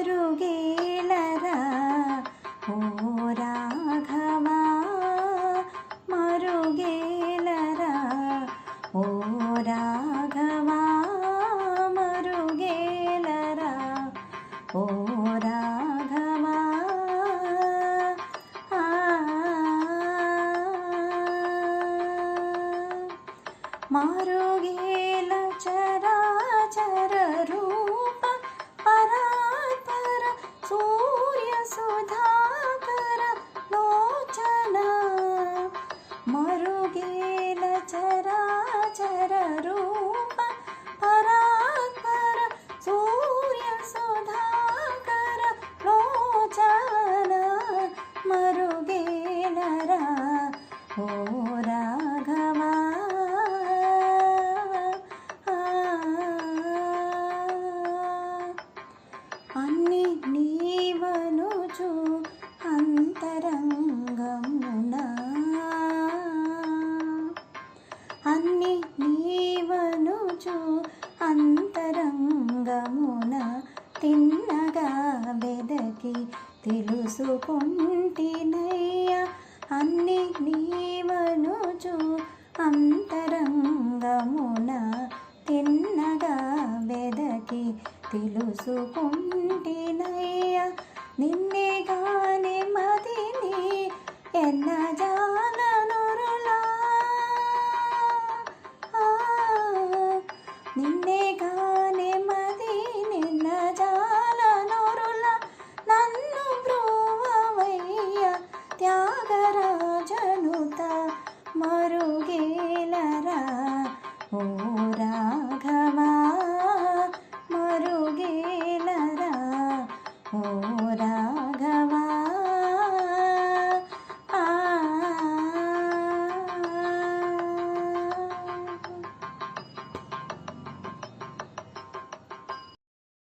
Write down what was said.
మరుగేలరా ఓ రాఘవా మరుగేలరా ఓ రాఘవా మరుగేలరా ఓ రాఘవా మరుగేల చరాచర రూప పరాత్పర సూర్య సుధాకర లోచన మరుగేల చరాచర రూప పరాత్పర సూర్య సుధాకర లోచన మరుగేలరా ఓ రాఘవా అన్ని నీవనుచు అంతరంగమున అన్ని నీవనుచు అంతరంగమున తిన్నగా వెదకి తెలుసుకుంటినయ్య అన్ని నీవనుచు అంతరంగమున తిన్నగా వెదకి తెలుసుకుంటినయ్య నిన్నే గాని మదిని ఎన్న జాలనురులా నిన్నే గాని మదిని ఎన్న జాలనురులా నన్ను బ్రోవయ్య త్యాగరాజనుత మరుగేలరా ఓ రా